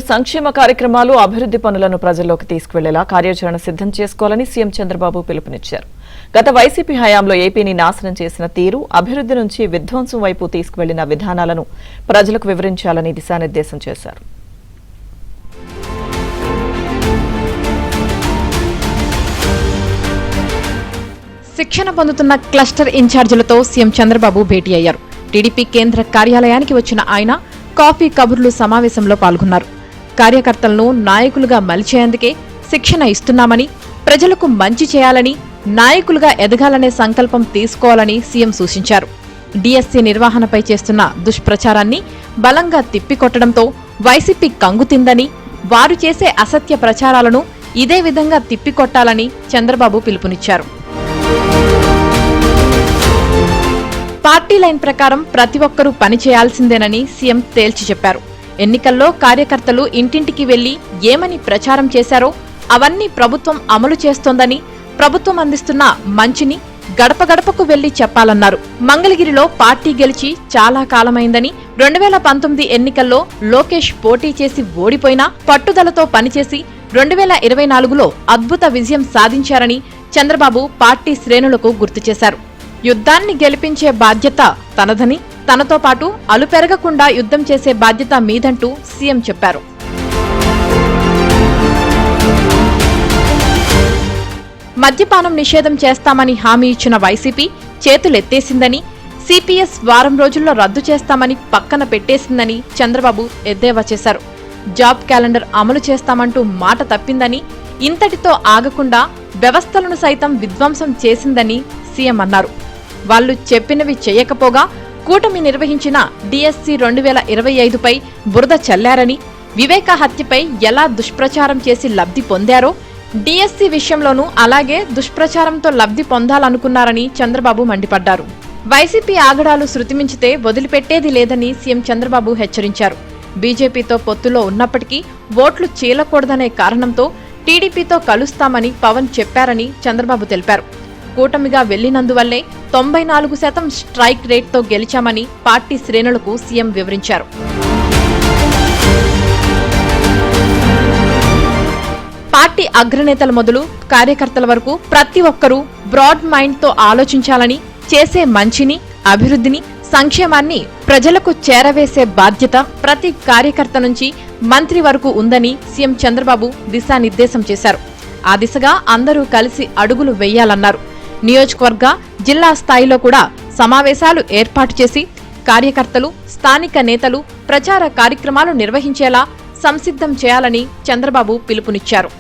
సంక్షేమ కార్యక్రమాలు అభివృద్ధి పనులను ప్రజల్లోకి తీసుకువెళ్లేలా కార్యాచరణ సిద్ధం చేసుకోవాలని సీఎం చంద్రబాబు పిలుపునిచ్చారు. గత వైసీపీ హయాంలో ఏపీని నాశనం చేసిన తీరు, అభివృద్ధి నుంచి విధ్వంసం వైపు తీసుకువెళ్లిన విధానాలను ప్రజలకు వివరించాలని దిశానిర్దేశం చేశారు. శిక్షణ పొందుతున్న క్లస్టర్ ఇన్ఛార్జీలతో సీఎం చంద్రబాబు భేటీ అయ్యారు. టీడీపీ కేంద్ర కార్యాలయానికి వచ్చిన ఆయన కాఫీ కబుర్లు సమావేశంలో పాల్గొన్నారు. కార్యకర్తలను నాయకులుగా మలిచేందుకే శిక్షణ ఇస్తున్నామని, ప్రజలకు మంచి చేయాలని, నాయకులుగా ఎదగాలనే సంకల్పం తీసుకోవాలని సీఎం సూచించారు. డీఎస్సీ నిర్వహణపై చేస్తున్న దుష్ప్రచారాన్ని బలంగా తిప్పికొట్టడంతో వైసీపీ కంగుతిందని, వారు చేసే అసత్య ప్రచారాలను ఇదే విధంగా తిప్పికొట్టాలని చంద్రబాబు పిలుపునిచ్చారు. పార్టీ లైన్ ప్రకారం ప్రతి ఒక్కరూ పనిచేయాల్సిందేనని సీఎం తేల్చి చెప్పారు. ఎన్నికల్లో కార్యకర్తలు ఇంటింటికి వెళ్లి ఏమని ప్రచారం చేశారో అవన్నీ ప్రభుత్వం అమలు చేస్తోందని, ప్రభుత్వం అందిస్తున్న మంచిని గడప గడపకు వెళ్లి చెప్పాలన్నారు. మంగళగిరిలో పార్టీ గెలిచి చాలా కాలమైందని, 2019 ఎన్నికల్లో లోకేష్ పోటీ చేసి ఓడిపోయినా పట్టుదలతో పనిచేసి 2024లో అద్భుత విజయం సాధించారని చంద్రబాబు పార్టీ శ్రేణులకు గుర్తు చేశారు. యుద్ధాన్ని గెలిపించే బాధ్యత తనదని, తనతో పాటు అలుపెరగకుండా యుద్ధం చేసే బాధ్యత మీదంటూ సీఎం చెప్పారు. మద్యపానం నిషేధం చేస్తామని హామీ ఇచ్చిన వైసీపీ చేతులెత్తేసిందని, సిపిఎస్ వారం రోజుల్లో రద్దు చేస్తామని పక్కన పెట్టేసిందని చంద్రబాబు ఎద్దేవా చేశారు. జాబ్ క్యాలెండర్ అమలు చేస్తామంటూ మాట తప్పిందని, ఇంతటితో ఆగకుండా వ్యవస్థలను సైతం విధ్వంసం చేసిందని సీఎం అన్నారు. వాళ్లు చెప్పినవి చేయకపోగా కూటమి నిర్వహించిన డీఎస్సీ 2025పై బురద చల్లారని, వివేక హత్యపై ఎలా దుష్ప్రచారం చేసి లబ్ధి పొందారో డీఎస్సీ విషయంలోనూ అలాగే దుష్ప్రచారంతో లబ్ధి పొందాలనుకున్నారని చంద్రబాబు మండిపడ్డారు. వైసీపీ ఆగడాలు శృతిమించితే వదిలిపెట్టేది లేదని సీఎం చంద్రబాబు హెచ్చరించారు. బీజేపీతో పొత్తులో ఉన్నప్పటికీ ఓట్లు చీలకూడదనే కారణంతో టీడీపీతో కలుస్తామని పవన్ చెప్పారని చంద్రబాబు తెలిపారు. కూటమిగా వెళ్లినందువల్లే 94% స్ట్రైక్ రేట్తో గెలిచామని పార్టీ శ్రేణులకు సీఎం వివరించారు. పార్టీ అగ్రనేతల మొదలు కార్యకర్తల వరకు ప్రతి ఒక్కరూ బ్రాడ్ మైండ్తో ఆలోచించాలని, చేసే మంచిని, అభివృద్ధిని, సంక్షేమాన్ని ప్రజలకు చేరవేసే బాధ్యత ప్రతి కార్యకర్త నుంచి మంత్రి వరకు ఉందని సీఎం చంద్రబాబు దిశానిర్దేశం చేశారు. ఆ దిశగా అందరూ కలిసి అడుగులు వేయాలన్నారు. నియోజకవర్గ, జిల్లా స్థాయిలో కూడా సమావేశాలు ఏర్పాటు చేసి కార్యకర్తలు, స్థానిక నేతలు ప్రచార కార్యక్రమాలు నిర్వహించేలా సంసిద్ధం చేయాలని చంద్రబాబు పిలుపునిచ్చారు.